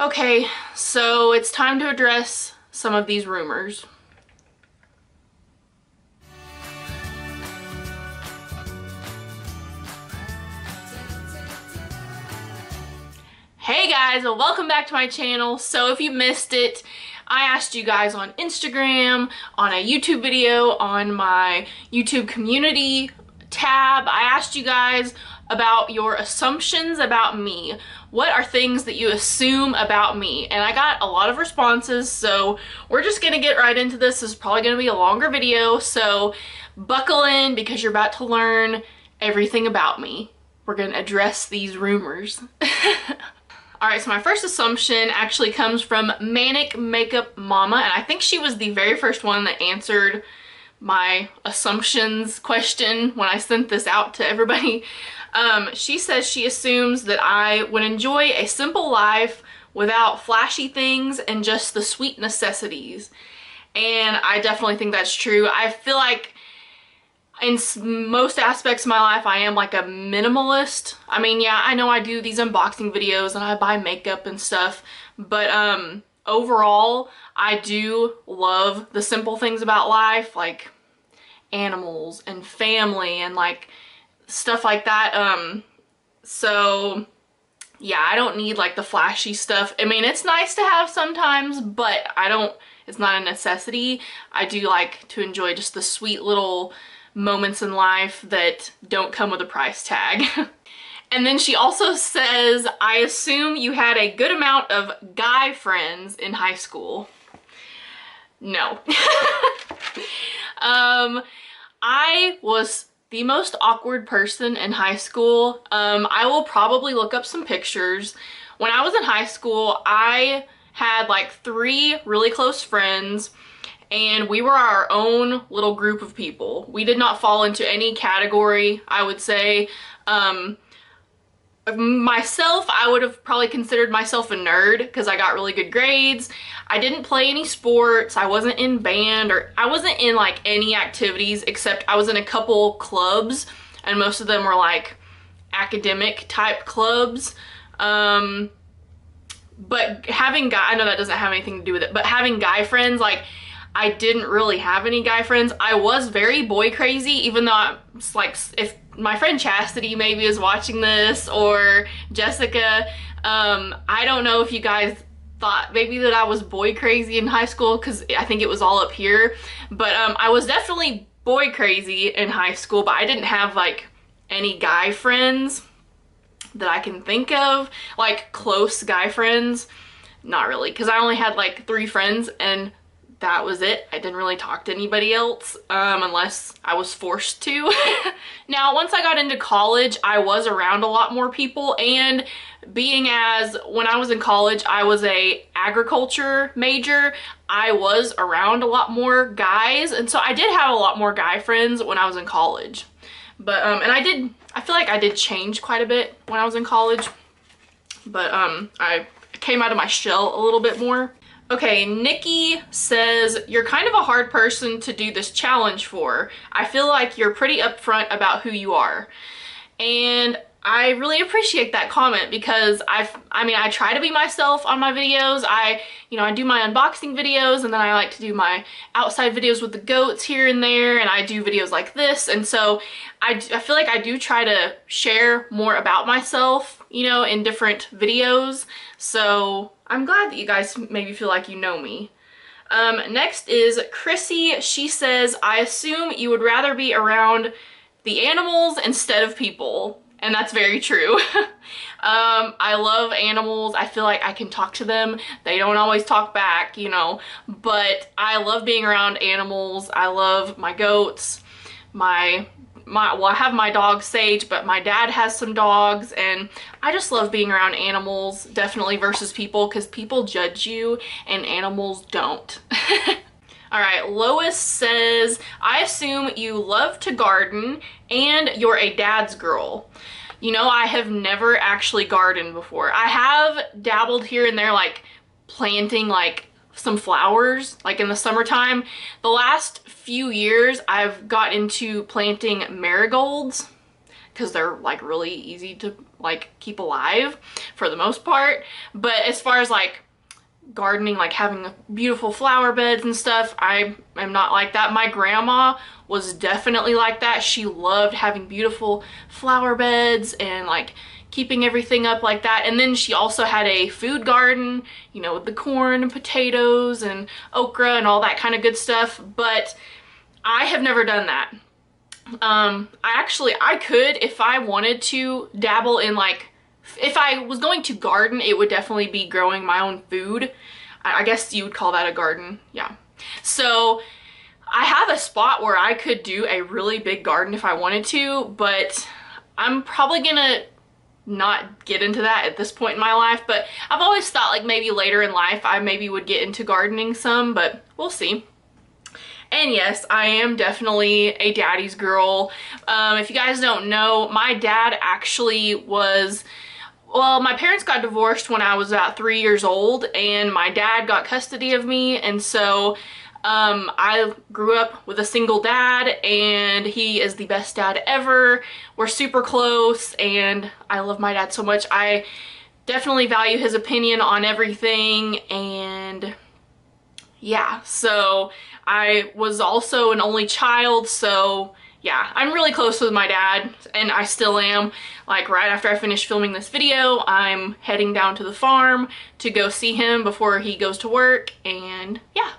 Okay, so it's time to address some of these rumors. Hey guys, and welcome back to my channel. So if you missed it, I asked you guys on Instagram, on a YouTube video, on my YouTube community tab, I asked you guys about your assumptions about me. What are things that you assume about me? And I got a lot of responses, so we're just gonna get right into this. This is probably gonna be a longer video, so buckle in because you're about to learn everything about me. We're gonna address these rumors. Alright, so my first assumption actually comes from Manic Makeup Mama, and I think she was the very first one that answered my assumptions question when I sent this out to everybody. She says she assumes that I would enjoy a simple life without flashy things and just the sweet necessities. And I definitely think that's true. I feel like in most aspects of my life, I am like a minimalist. I mean, yeah, I know I do these unboxing videos and I buy makeup and stuff, but overall, I do love the simple things about life, like animals and family and like stuff like that. So yeah, I don't need like the flashy stuff. I mean, it's nice to have sometimes, but it's not a necessity. I do like to enjoy just the sweet little moments in life that don't come with a price tag. And then she also says, I assume you had a good amount of guy friends in high school. No. I was the most awkward person in high school. I will probably look up some pictures. When I was in high school, I had like 3 really close friends, and we were our own little group of people. We did not fall into any category, I would say. Myself, I would have probably considered myself a nerd because I got really good grades. I didn't play any sports. I wasn't in band, or I wasn't in like any activities, except I was in a couple clubs, and most of them were like academic type clubs. But I know that doesn't have anything to do with it, but having guy friends, like, I didn't really have any guy friends. I was very boy crazy, even though it's like, if my friend Chastity maybe is watching this, or Jessica, I don't know if you guys thought maybe that I was boy crazy in high school, because I think it was all up here, but I was definitely boy crazy in high school, but I didn't have like any guy friends that I can think of, like close guy friends. Not really, because I only had like 3 friends, and that was it. I didn't really talk to anybody else unless I was forced to. Now, once I got into college, I was around a lot more people, and when I was in college, I was a agriculture major, I was around a lot more guys, and so I did have a lot more guy friends when I was in college. But, and I feel like I did change quite a bit when I was in college, but I came out of my shell a little bit more. Okay, Nikki says, you're kind of a hard person to do this challenge for. I feel like you're pretty upfront about who you are. And I really appreciate that comment, because I try to be myself on my videos. I do my unboxing videos, and then I like to do my outside videos with the goats here and there, and I do videos like this. And so I feel like I do try to share more about myself, in different videos. So I'm glad that you guys maybe feel like you know me. Next is Chrissy. She says, I assume you would rather be around the animals instead of people. And that's very true. I love animals. I feel like I can talk to them. They don't always talk back, but I love being around animals. I love my goats. Well, I have my dog Sage, but my dad has some dogs, and I just love being around animals, definitely, versus people, because people judge you and animals don't. Alright, Lois says, I assume you love to garden and you're a dad's girl. I have never actually gardened before. I have dabbled here and there, like planting like some flowers, like in the summertime. The last few years I've got into planting marigolds. because they're like really easy to like keep alive for the most part. But as far as like gardening, like having beautiful flower beds and stuff, I am not like that. My grandma was definitely like that. She loved having beautiful flower beds and like keeping everything up like that. And then she also had a food garden, you know, with the corn and potatoes and okra and all that kind of good stuff. But I have never done that. I could, if I wanted to, dabble in like, if I was going to garden, it would definitely be growing my own food. I guess you would call that a garden. Yeah. So I have a spot where I could do a really big garden if I wanted to, but I'm probably gonna not get into that at this point in my life. But I've always thought like maybe later in life I maybe would get into gardening some, but we'll see. And yes, I am definitely a daddy's girl. If you guys don't know, my dad actually was, well, my parents got divorced when I was about 3 years old, and my dad got custody of me. And so I grew up with a single dad, and he is the best dad ever. We're super close, and I love my dad so much. I definitely value his opinion on everything. And yeah, so I was also an only child, so yeah, I'm really close with my dad, and I still am. Like right after I finish filming this video, I'm heading down to the farm to go see him before he goes to work, and yeah.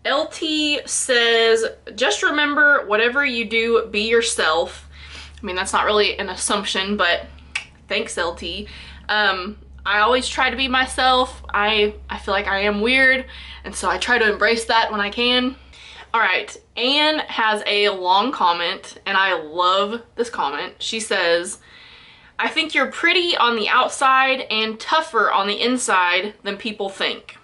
LT says, just remember, whatever you do, be yourself. I mean, that's not really an assumption, but thanks, LT. I always try to be myself. I feel like I am weird, and so I try to embrace that when I can. All right, Anne has a long comment, and I love this comment. She says, I think you're pretty on the outside and tougher on the inside than people think.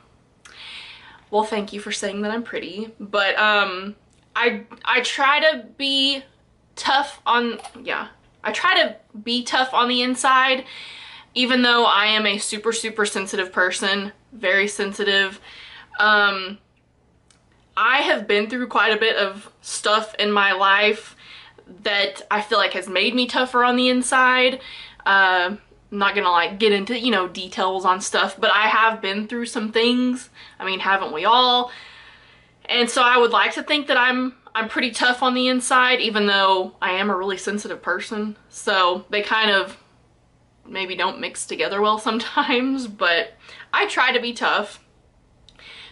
Well, thank you for saying that I'm pretty, but I try to be tough on, yeah, I try to be tough on the inside, even though I am a super, super sensitive person, very sensitive. I have been through quite a bit of stuff in my life that I feel like has made me tougher on the inside. I'm not gonna like get into, you know, details on stuff, but I have been through some things. I mean, haven't we all? And so I would like to think that I'm pretty tough on the inside, even though I am a really sensitive person. So they kind of maybe don't mix together well sometimes, but I try to be tough.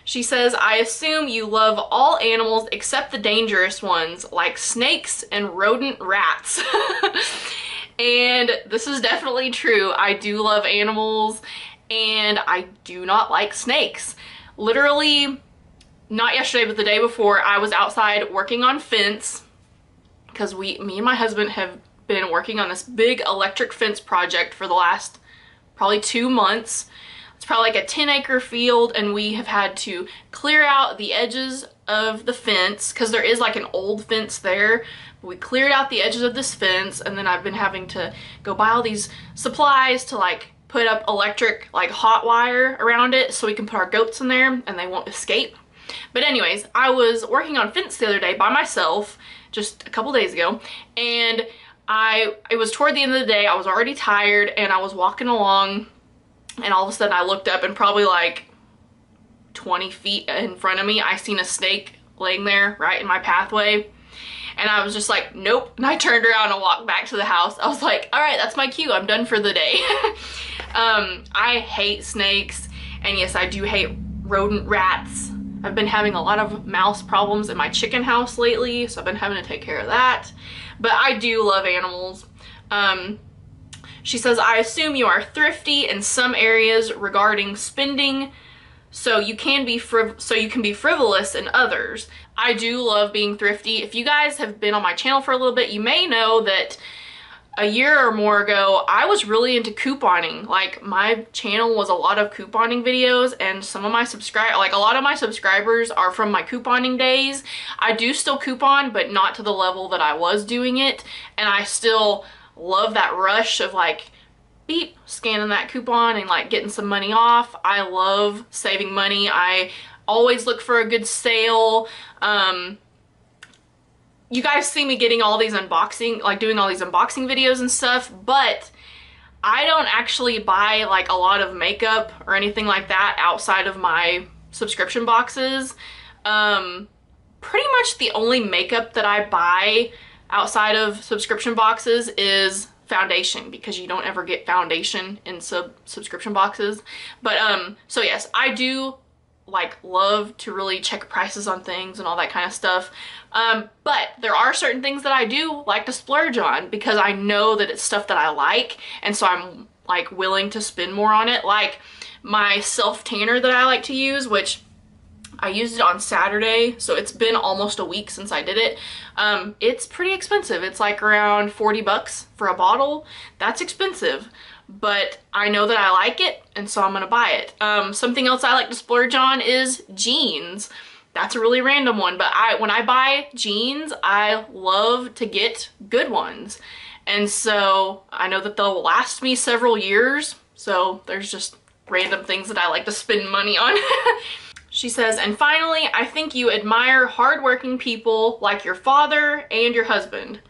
She says, I assume you love all animals except the dangerous ones, like snakes and rodent rats. And this is definitely true. I do love animals, and I do not like snakes. Literally, not yesterday, but the day before, I was outside working on fence, because me and my husband have been working on this big electric fence project for the last probably 2 months. It's probably like a 10-acre field, and we have had to clear out the edges of the fence because there is like an old fence there. We cleared out the edges of this fence, and then I've been having to go buy all these supplies to like put up electric like hot wire around it so we can put our goats in there and they won't escape. But anyways, I was working on fence the other day by myself just a couple days ago, and it was toward the end of the day. I was already tired, and I was walking along, and all of a sudden I looked up, and probably like 20 feet in front of me, I seen a snake laying there right in my pathway. And I was just like, nope. And I turned around and walked back to the house. I was like, all right, that's my cue. I'm done for the day. I hate snakes. And yes, I do hate rodent rats. I've been having a lot of mouse problems in my chicken house lately, so I've been having to take care of that. But I do love animals. She says, I assume you are thrifty in some areas regarding spending, so you can be frivolous in others. I do love being thrifty. If you guys have been on my channel for a little bit, you may know that a year or more ago, I was really into couponing. Like, my channel was a lot of couponing videos, and some of my a lot of my subscribers are from my couponing days. I do still coupon, but not to the level that I was doing it, and I still love that rush of like, beep, scanning that coupon and like getting some money off. I love saving money. I always look for a good sale. you guys see me getting all these unboxing, like doing all these unboxing videos and stuff, but I don't actually buy like a lot of makeup or anything like that outside of my subscription boxes. Pretty much the only makeup that I buy outside of subscription boxes is foundation, because you don't ever get foundation in subscription boxes. But so yes, I do like love to really check prices on things and all that kind of stuff. But there are certain things that I do like to splurge on because I know that it's stuff that I like, and so I'm like willing to spend more on it. Like my self tanner that I like to use, which I used it on Saturday, so it's been almost a week since I did it. It's pretty expensive. It's like around 40 bucks for a bottle. That's expensive, but I know that I like it, and so I'm gonna buy it. Something else I like to splurge on is jeans. That's a really random one, but when I buy jeans, I love to get good ones. And so I know that they'll last me several years, so there's just random things that I like to spend money on. She says, and finally, I think you admire hardworking people like your father and your husband.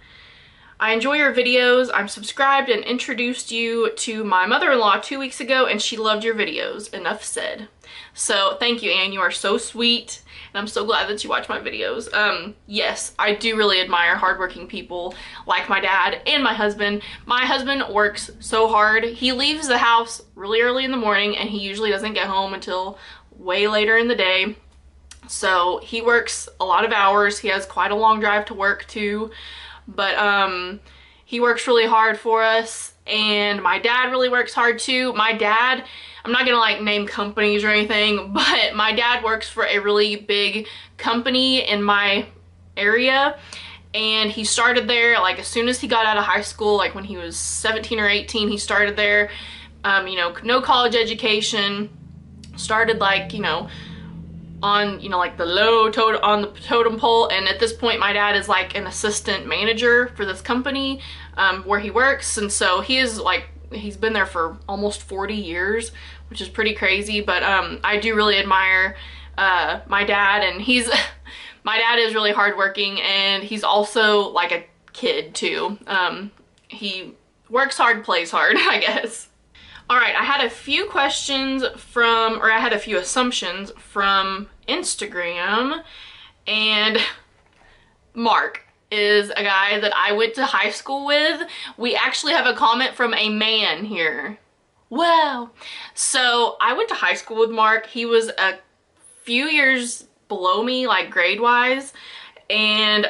I enjoy your videos. I'm subscribed and introduced you to my mother-in-law 2 weeks ago, and she loved your videos. Enough said. So thank you, Anne. You are so sweet, and I'm so glad that you watch my videos. Yes, I do really admire hardworking people like my dad and my husband. My husband works so hard. He leaves the house really early in the morning, and he usually doesn't get home until way later in the day. So he works a lot of hours. He has quite a long drive to work too, but he works really hard for us, and my dad really works hard too. My dad, I'm not gonna like name companies or anything, but my dad works for a really big company in my area, and he started there like as soon as he got out of high school, like when he was 17 or 18, he started there. You know, no college education, started like, you know, on, you know, like the on the totem pole, and at this point my dad is like an assistant manager for this company where he works, and so he is like, he's been there for almost 40 years, which is pretty crazy. But I do really admire my dad, and he's my dad is really hardworking, and he's also like a kid too. He works hard, plays hard, I guess. All right, I had a few questions from, or I had a few assumptions from Instagram, and Mark is a guy that I went to high school with. We actually have a comment from a man here. Wow. So I went to high school with Mark. He was a few years below me, like grade-wise, and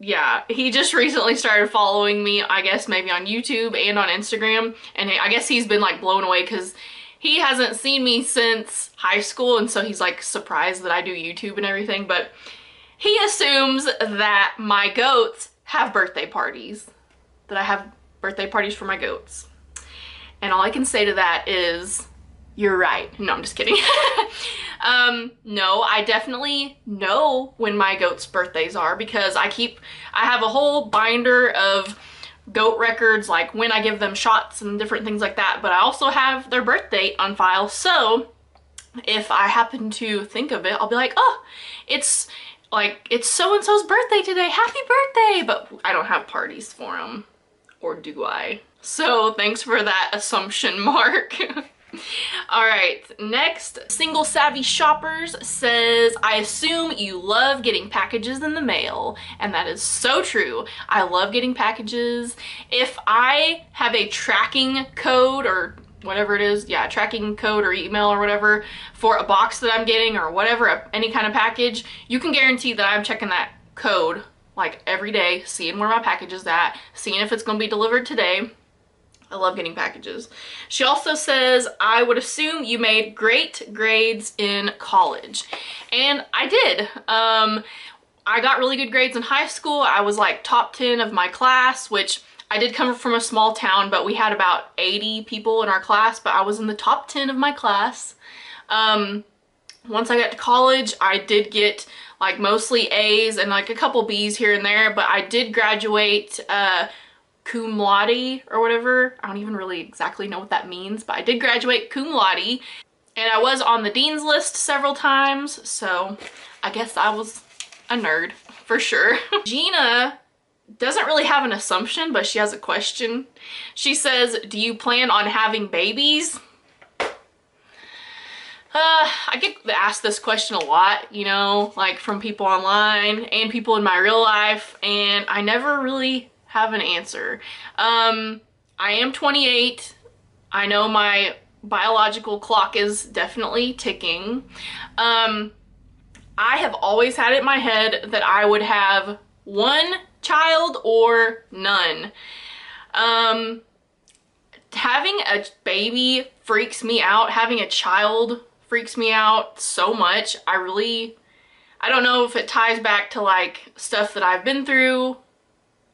yeah, he just recently started following me, I guess maybe on YouTube and on Instagram, and I guess he's been like blown away because he hasn't seen me since high school, and so he's like surprised that I do YouTube and everything. But he assumes that my goats have birthday parties, that I have birthday parties for my goats. And all I can say to that is, you're right. No, I'm just kidding. No, I definitely know when my goats' birthdays are, because I have a whole binder of goat records, like when I give them shots and different things like that, but I also have their birth date on file. So if I happen to think of it, I'll be like, oh, it's so-and-so's birthday today, happy birthday, but I don't have parties for them, or do I? So thanks for that assumption, Mark. All right, next, Single Savvy Shoppers says, I assume you love getting packages in the mail, and that is so true. I love getting packages. If I have a tracking code or whatever it is, yeah, tracking code or email or whatever for a box that I'm getting or whatever, any kind of package, you can guarantee that I'm checking that code like every day, seeing where my package is at, seeing if it's gonna be delivered today. I love getting packages. She also says, I would assume you made great grades in college. And I did. I got really good grades in high school. I was like top 10 of my class, which I did come from a small town, but we had about 80 people in our class, but I was in the top 10 of my class. Once I got to college, I did get like mostly A's and like a couple B's here and there, but I did graduate cum laude or whatever. I don't even really exactly know what that means, but I did graduate cum laude, and I was on the dean's list several times, so I guess I was a nerd for sure. Gina doesn't really have an assumption, but she has a question. She says, do you plan on having babies? I get asked this question a lot, you know, like from people online and people in my real life, and I never really have an answer. I am 28. I know my biological clock is definitely ticking. I have always had it in my head that I would have one child or none. Having a baby freaks me out. Having a child freaks me out so much. I don't know if it ties back to like stuff that I've been through,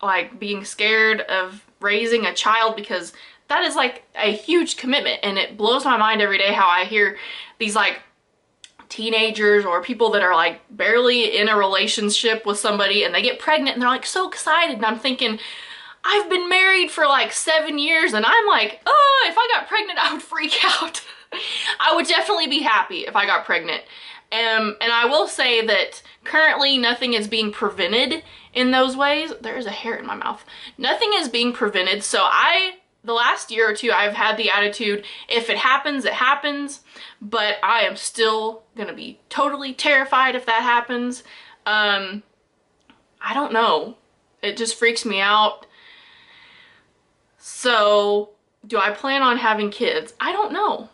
like being scared of raising a child, because that is like a huge commitment, and it blows my mind every day how I hear these like teenagers or people that are like barely in a relationship with somebody and they get pregnant and they're like so excited, and I'm thinking, I've been married for like 7 years and I'm like, oh, if I got pregnant I would freak out. I would definitely be happy if I got pregnant. And I will say that currently nothing is being prevented in those ways. There is a hair in my mouth. Nothing is being prevented, so the last year or two I've had the attitude, if it happens, it happens, but I am still gonna be totally terrified if that happens. I don't know. It just freaks me out. So, do I plan on having kids? I don't know.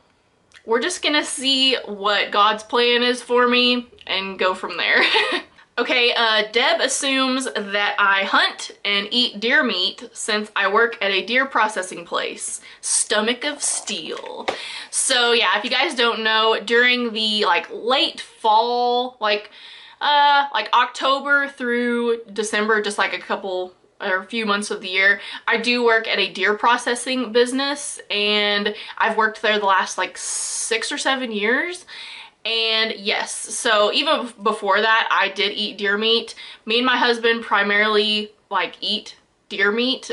We're just gonna see what God's plan is for me and go from there. Okay, Deb assumes that I hunt and eat deer meat since I work at a deer processing place. Stomach of steel. So yeah, if you guys don't know, during the like late fall, like October through December, just like a few months of the year, I do work at a deer processing business, and I've worked there the last like 6 or 7 years. And yes, so even before that, I did eat deer meat. Me and my husband primarily like eat deer meat.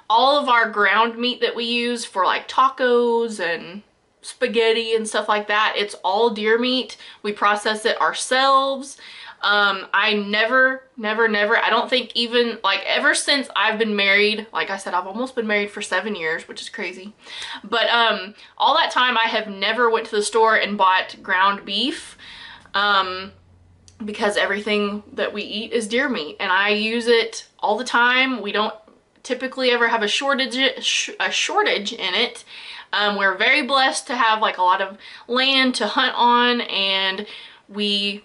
All of our ground meat that we use for like tacos and spaghetti and stuff like that, it's all deer meat. We process it ourselves. I never, I don't think even, like, ever since I've been married, like I said, I've almost been married for 7 years, which is crazy. But, all that time I have never went to the store and bought ground beef, because everything that we eat is deer meat, and I use it all the time. We don't typically ever have a shortage in it. We're very blessed to have, like, a lot of land to hunt on, and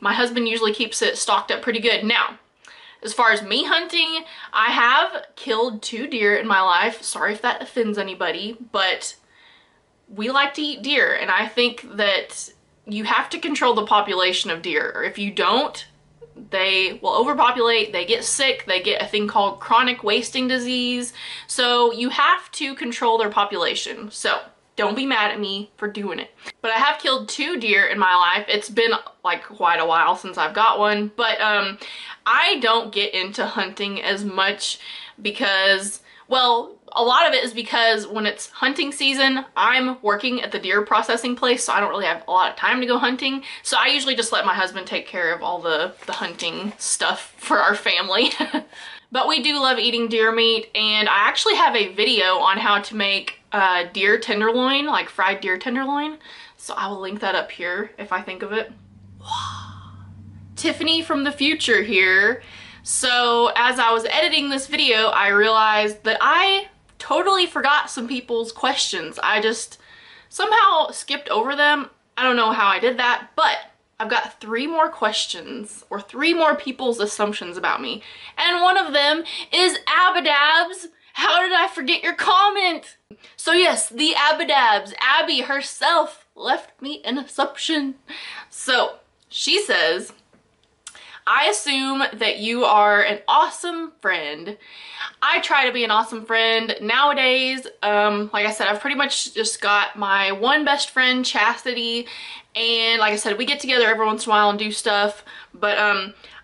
my husband usually keeps it stocked up pretty good. Now, as far as me hunting, I have killed 2 deer in my life. Sorry if that offends anybody, but we like to eat deer, and I think that you have to control the population of deer, or if you don't, they will overpopulate, they get sick, they get a thing called chronic wasting disease, so you have to control their population. So don't be mad at me for doing it. But I have killed 2 deer in my life. It's been like quite a while since I've got one, but I don't get into hunting as much because, well, a lot of it is because when it's hunting season, I'm working at the deer processing place, so I don't really have a lot of time to go hunting. So I usually just let my husband take care of all the hunting stuff for our family. But we do love eating deer meat, and I actually have a video on how to make deer tenderloin, like fried deer tenderloin. So I will link that up here if I think of it. Tiffany from the future here. So as I was editing this video, I realized that I totally forgot some people's questions. I just somehow skipped over them. I don't know how I did that, but I've got 3 more questions, or 3 more people's assumptions about me. And one of them is Abadabs. How did I forget your comment? So yes, the Abadabs, Abby herself, left me an assumption. So she says, I assume that you are an awesome friend. I try to be an awesome friend nowadays. Like I said, I've pretty much just got my one best friend, Chastity, and like I said, we get together every once in a while and do stuff, but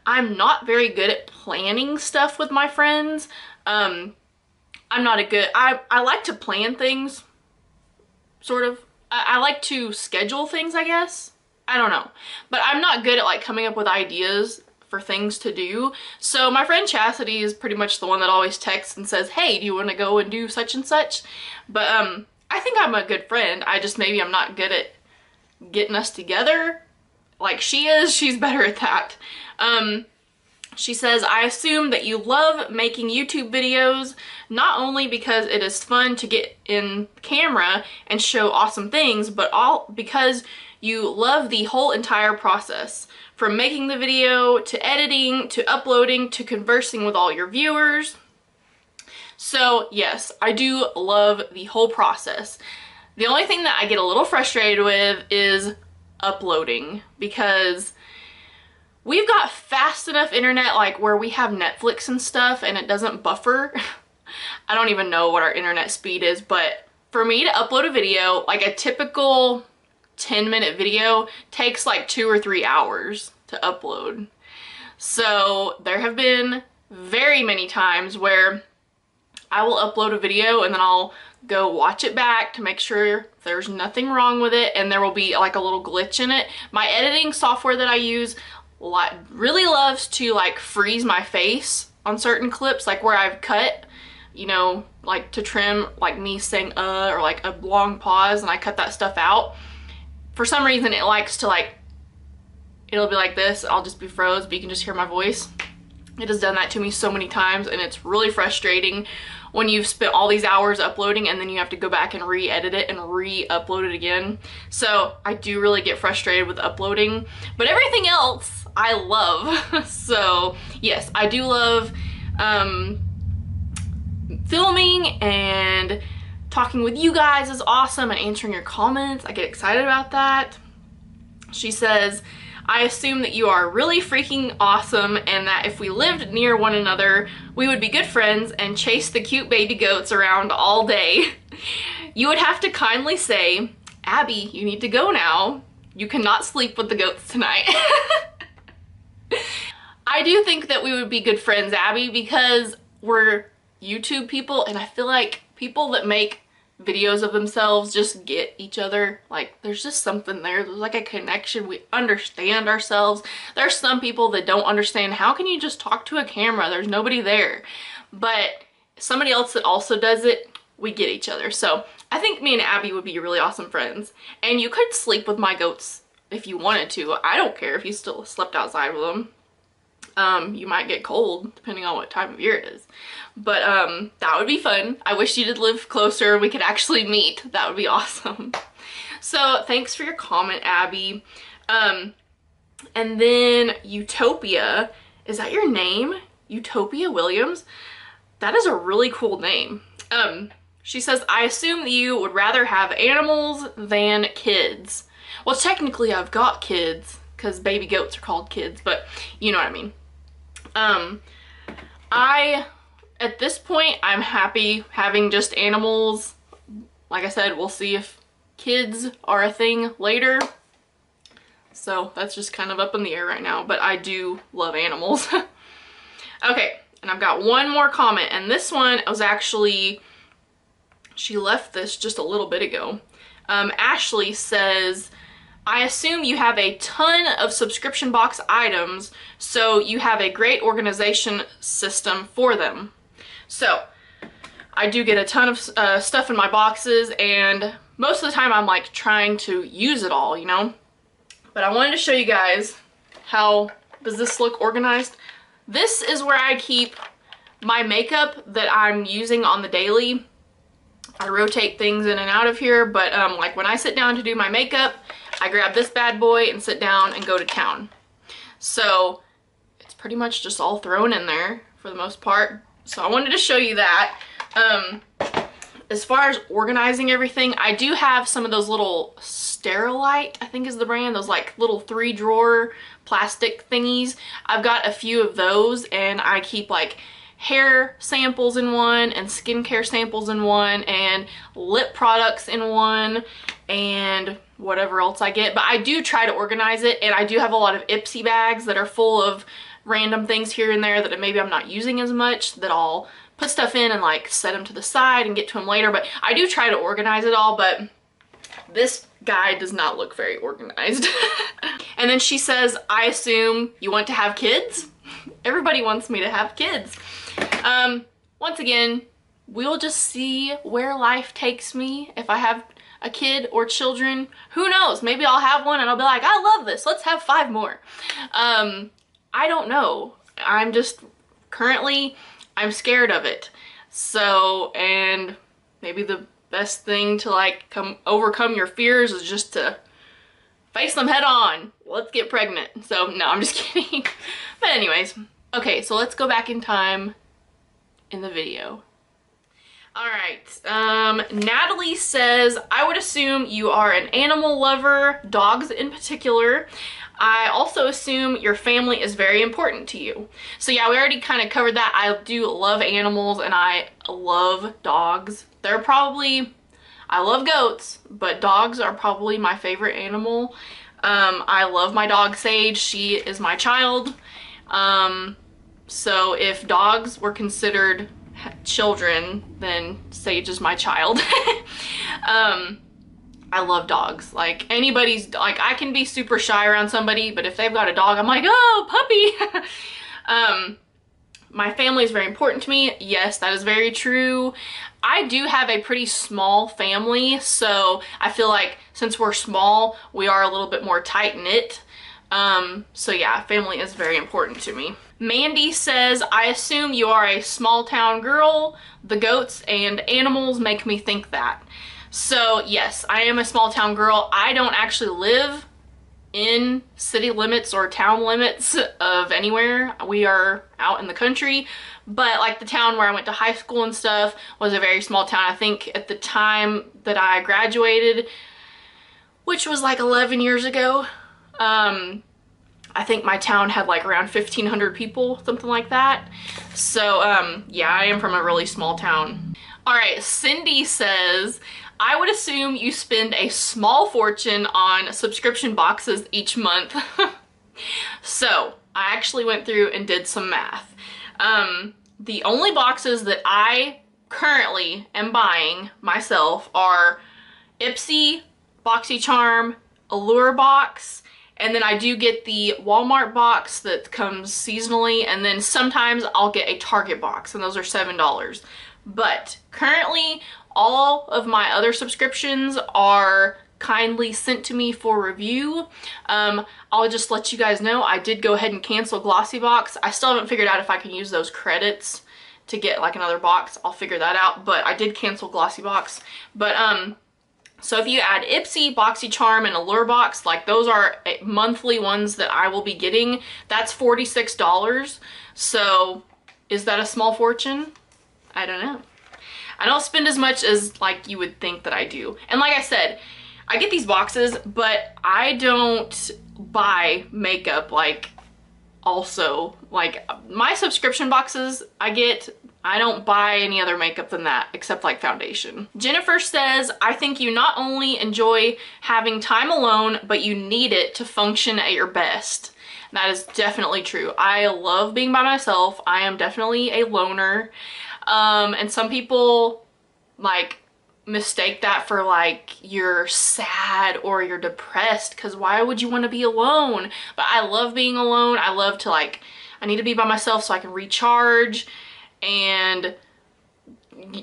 I'm not very good at planning stuff with my friends. I like to plan things, sort of. I like to schedule things, I guess. I don't know. But I'm not good at like coming up with ideas for things to do. So my friend Chastity is pretty much the one that always texts and says, hey, do you want to go and do such and such? But I think I'm a good friend. Maybe I'm not good at getting us together like she is. She's better at that. She says, I assume that you love making YouTube videos, not only because it is fun to get in camera and show awesome things, but because you love the whole entire process. From making the video, to editing, to uploading, to conversing with all your viewers. So yes, I do love the whole process. The only thing that I get a little frustrated with is uploading, because we've got fast enough internet, like where we have Netflix and stuff and it doesn't buffer. I don't even know what our internet speed is, but for me to upload a video, like a typical 10-minute video takes like 2 or 3 hours to upload. So there have been very many times where I will upload a video and then I'll go watch it back to make sure there's nothing wrong with it, and there will be like a little glitch in it. My editing software that I use really loves to like freeze my face on certain clips, like where I've cut, you know, like to trim like me saying or like a long pause, and I cut that stuff out. For some reason it likes to like, it'll be like this, I'll just be froze, but you can just hear my voice. It has done that to me so many times, and it's really frustrating when you've spent all these hours uploading and then you have to go back and re-edit it and re-upload it again. So I do really get frustrated with uploading, but everything else I love. So yes, I do love filming, and talking with you guys is awesome, and answering your comments. I get excited about that. She says, I assume that you are really freaking awesome, and that if we lived near one another, we would be good friends and chase the cute baby goats around all day. You would have to kindly say, Abby, you need to go now. You cannot sleep with the goats tonight. I do think that we would be good friends, Abby, because we're YouTube people, and I feel like people that make videos of themselves just get each other. Like, there's just something there. There's like a connection. We understand ourselves. There's some people that don't understand, how can you just talk to a camera? There's nobody there. But somebody else that also does it, we get each other. So I think me and Abby would be really awesome friends. And you could sleep with my goats if you wanted to. I don't care if you still slept outside with them. You might get cold depending on what time of year it is, but that would be fun. I wish you did live closer, we could actually meet. That would be awesome. So thanks for your comment, Abby. And then Utopia, is that your name? Utopia Williams? That is a really cool name. She says, I assume that you would rather have animals than kids. Well, technically I've got kids, because baby goats are called kids, but you know what I mean. At this point, I'm happy having just animals. Like I said, we'll see if kids are a thing later. So that's just kind of up in the air right now, but I do love animals. Okay, and I've got one more comment, and this one was actually, she left this just a little bit ago. Ashley says, I assume you have a ton of subscription box items, so you have a great organization system for them. So I do get a ton of stuff in my boxes, and most of the time I'm like trying to use it all, you know? But I wanted to show you guys how does this look organized. This is where I keep my makeup that I'm using on the daily. I rotate things in and out of here, but like when I sit down to do my makeup, I grab this bad boy and sit down and go to town. So it's pretty much just all thrown in there for the most part. So I wanted to show you that. As far as organizing everything, I do have some of those little Sterilite, I think is the brand, those like little 3-drawer plastic thingies. I've got a few of those, and I keep like hair samples in one, and skincare samples in one, and lip products in one, and whatever else I get. But I do try to organize it, and I do have a lot of Ipsy bags that are full of random things here and there that maybe I'm not using as much, that I'll put stuff in and like set them to the side and get to them later. But I do try to organize it all. But This guide does not look very organized. And then she says, I assume you want to have kids? Everybody wants me to have kids. Once again, we'll just see where life takes me. If I have a kid or children, who knows? Maybe I'll have one and I'll be like, I love this. Let's have 5 more. I don't know. I'm just currently, I'm scared of it. So, and maybe the best thing to like overcome your fears is just to face them head on. Let's get pregnant. So no, I'm just kidding. But anyways, okay, so let's go back in time in the video. All right, Natalie says, I would assume you are an animal lover, dogs in particular. I also assume your family is very important to you. So yeah, we already kind of covered that. I do love animals and I love dogs. They're probably, I love goats, but dogs are probably my favorite animal. I love my dog Sage. She is my child. So if dogs were considered children, then Sage is my child. I love dogs. Like anybody's, like I can be super shy around somebody, but if they've got a dog, I'm like, oh, puppy. My family is very important to me. Yes, that is very true. I do have a pretty small family, so I feel like since we're small, we are a little bit more tight-knit. So yeah, family is very important to me. Mandy says, I assume you are a small town girl. The goats and animals make me think that. So yes, I am a small town girl. I don't actually live in city limits or town limits of anywhere. We are out in the country, but like the town where I went to high school and stuff was a very small town. I think at the time that I graduated, which was like 11 years ago, I think my town had like around 1,500 people, something like that. So yeah, I am from a really small town. All right, Cindy says, I would assume you spend a small fortune on subscription boxes each month. So I actually went through and did some math. The only boxes that I currently am buying myself are Ipsy, Boxycharm, Allure Box, and then I do get the Walmart box that comes seasonally, and then sometimes I'll get a Target box, and those are $7. But currently, all of my other subscriptions are kindly sent to me for review. I'll just let you guys know, I did go ahead and cancel Glossybox. I still haven't figured out if I can use those credits to get like another box. I'll figure that out, but I did cancel Glossybox. But so if you add Ipsy, Boxycharm, and Allure Box, like those are monthly ones that I will be getting. That's $46. So is that a small fortune? I don't know. I don't spend as much as like you would think that I do. And like I said, I get these boxes, but I don't buy makeup like also. Like my subscription boxes I don't buy any other makeup than that except like foundation. Jennifer says, I think you not only enjoy having time alone, but you need it to function at your best. That is definitely true. I love being by myself. I am definitely a loner. And some people like mistake that for like you're sad or you're depressed, because why would you want to be alone? But I love being alone. I love to like, I need to be by myself so I can recharge and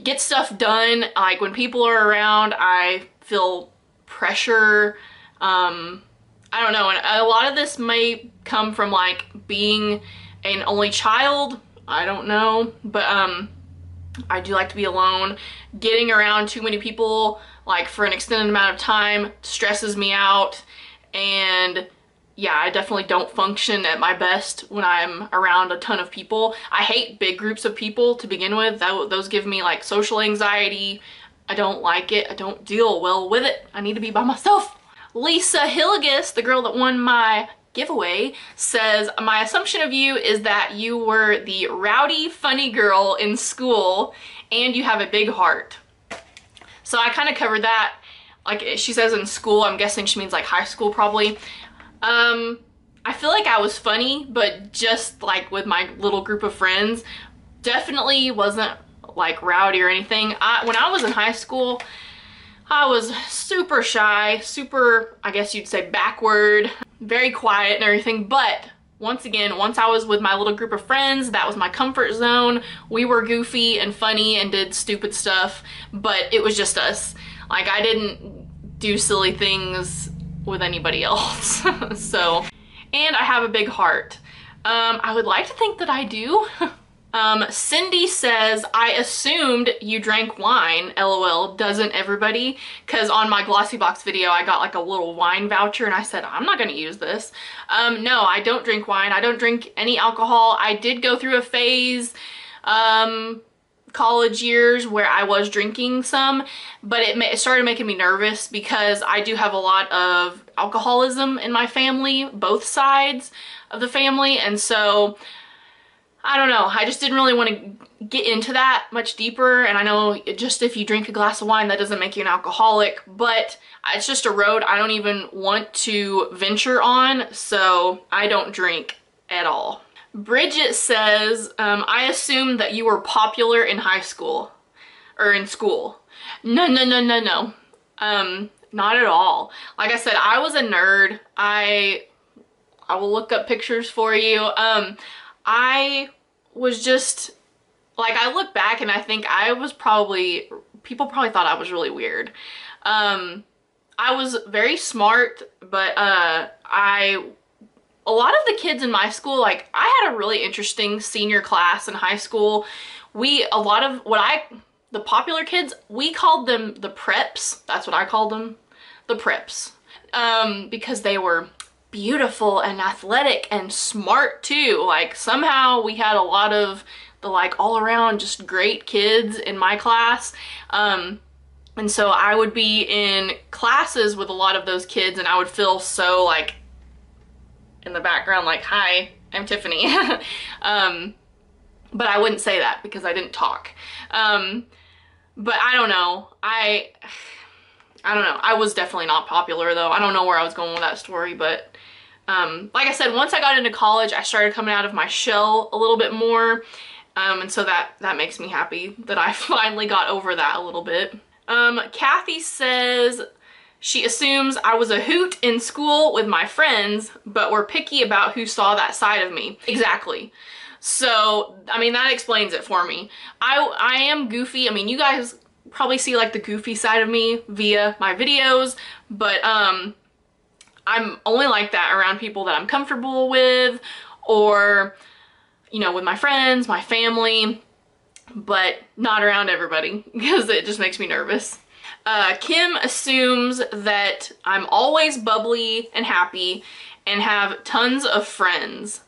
get stuff done. Like when people are around, I feel pressure. I don't know, and a lot of this may come from like being an only child. I don't know, but I do like to be alone. Getting around too many people like for an extended amount of time stresses me out, and yeah, I definitely don't function at my best when I'm around a ton of people. I hate big groups of people to begin with. Those give me like social anxiety. I don't like it. I don't deal well with it. I need to be by myself. Lisa Hilligus, the girl that won my giveaway, says, my assumption of you is that you were the rowdy, funny girl in school and you have a big heart. So I kind of covered that. Like she says in school, I'm guessing she means like high school probably. I feel like I was funny, but just like with my little group of friends, definitely wasn't like rowdy or anything. When I was in high school, I was super shy, super, I guess you'd say, backward, very quiet and everything. But once again, once I was with my little group of friends, that was my comfort zone. We were goofy and funny and did stupid stuff, but it was just us. Like, I didn't do silly things with anybody else. So, and I have a big heart. I would like to think that I do. Cindy says, I assumed you drank wine, LOL, doesn't everybody? Because on my Glossy Box video, I got like a little wine voucher and I said, I'm not gonna use this. No, I don't drink wine. I don't drink any alcohol. I did go through a phase, college years, where I was drinking some, but it started making me nervous because I do have a lot of alcoholism in my family, both sides of the family, and so I don't know, I just didn't really want to get into that much deeper. And I know just if you drink a glass of wine, that doesn't make you an alcoholic, but it's just a road I don't even want to venture on, so I don't drink at all. Bridget says, I assumed that you were popular in high school, or in school. No, not at all. Like I said, I was a nerd. I will look up pictures for you. I was just, like, I look back and I think I was probably, people probably thought I was really weird. I was very smart, but a lot of the kids in my school, like, I had a really interesting senior class in high school. The popular kids, we called them the preps. That's what I called them, the preps. Because they were beautiful and athletic and smart too. Like, somehow we had a lot of the, like, all around just great kids in my class. And so I would be in classes with a lot of those kids and I would feel so, like, in the background, like, hi, I'm Tiffany. But I wouldn't say that because I didn't talk. But I don't know. I don't know. I was definitely not popular though. I don't know where I was going with that story, but like I said, once I got into college, I started coming out of my shell a little bit more. And so that makes me happy that I finally got over that a little bit. Kathy says she assumes I was a hoot in school with my friends, but were picky about who saw that side of me. Exactly. So, I mean, that explains it for me. I am goofy. I mean, you guys probably see like the goofy side of me via my videos, but I'm only like that around people that I'm comfortable with, or, you know, with my friends, my family, but not around everybody because it just makes me nervous. Kim assumes that I'm always bubbly and happy and have tons of friends.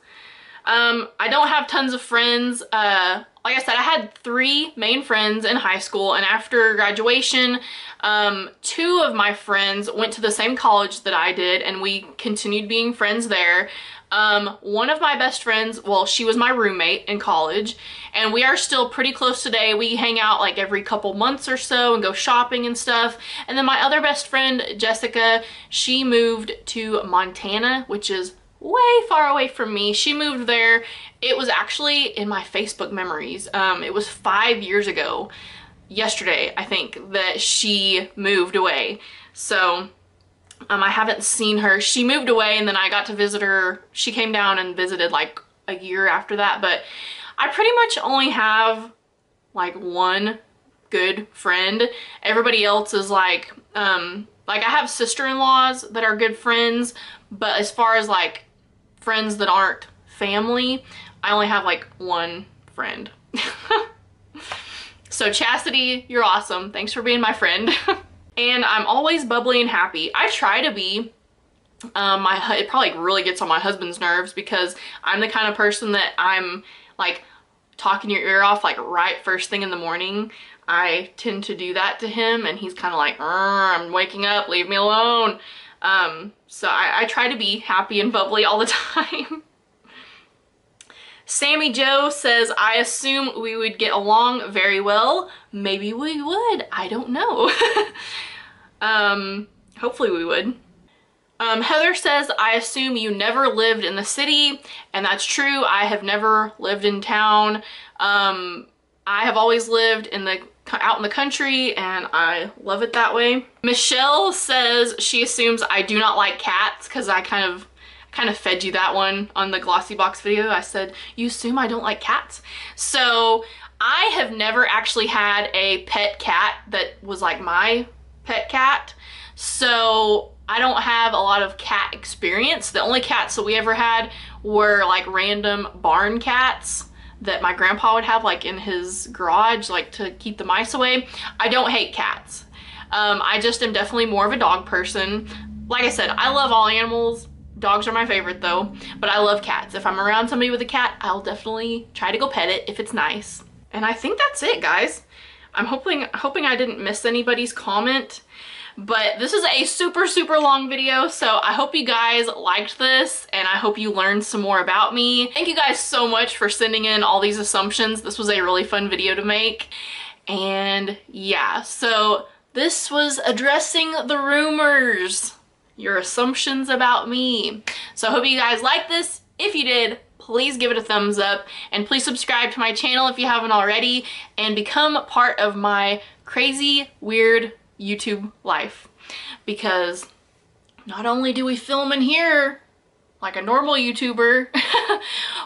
I don't have tons of friends. Like I said, I had 3 main friends in high school, and after graduation, 2 of my friends went to the same college that I did, and we continued being friends there. One of my best friends, well, she was my roommate in college, and we are still pretty close today. We hang out like every couple months or so and go shopping and stuff. And then my other best friend, Jessica, she moved to Montana, which is way far away from me. She moved there. It was actually in my Facebook memories. It was 5 years ago, yesterday, I think, that she moved away. So I haven't seen her. She moved away and then I got to visit her. She came down and visited like a year after that, but I pretty much only have like one good friend. Everybody else is like I have sister-in-laws that are good friends, but as far as like friends that aren't family, I only have like one friend. So Chastity, you're awesome. Thanks for being my friend. And I'm always bubbly and happy. I try to be. It probably really gets on my husband's nerves because I'm the kind of person that I'm like talking your ear off like right first thing in the morning. I tend to do that to him and he's kind of like, I'm waking up, leave me alone. So I try to be happy and bubbly all the time. Sammy Joe says, I assume we would get along very well. Maybe we would. I don't know. Hopefully we would. Heather says, I assume you never lived in the city, and that's true. I have never lived in town. I have always lived in the out in the country, and I love it that way. Michelle says she assumes I do not like cats because I kind of fed you that one on the Glossy Box video. I said, you assume I don't like cats? So I have never actually had a pet cat that was like my pet cat. So I don't have a lot of cat experience. The only cats that we ever had were like random barn cats that my grandpa would have like in his garage, like to keep the mice away. I don't hate cats. I just am definitely more of a dog person. Like I said, I love all animals. Dogs are my favorite though, but I love cats. If I'm around somebody with a cat, I'll definitely try to go pet it if it's nice. And I think that's it, guys. I'm hoping I didn't miss anybody's comment. But this is a super, super long video, so I hope you guys liked this, and I hope you learned some more about me. Thank you guys so much for sending in all these assumptions. This was a really fun video to make. And yeah, so this was addressing the rumors, your assumptions about me. So I hope you guys liked this. If you did, please give it a thumbs up, and please subscribe to my channel if you haven't already, and become part of my crazy, weird YouTube life, because not only do we film in here like a normal YouTuber,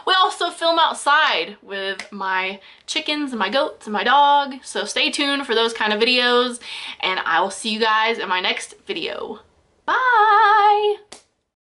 we also film outside with my chickens and my goats and my dog. So stay tuned for those kind of videos, and I will see you guys in my next video. Bye!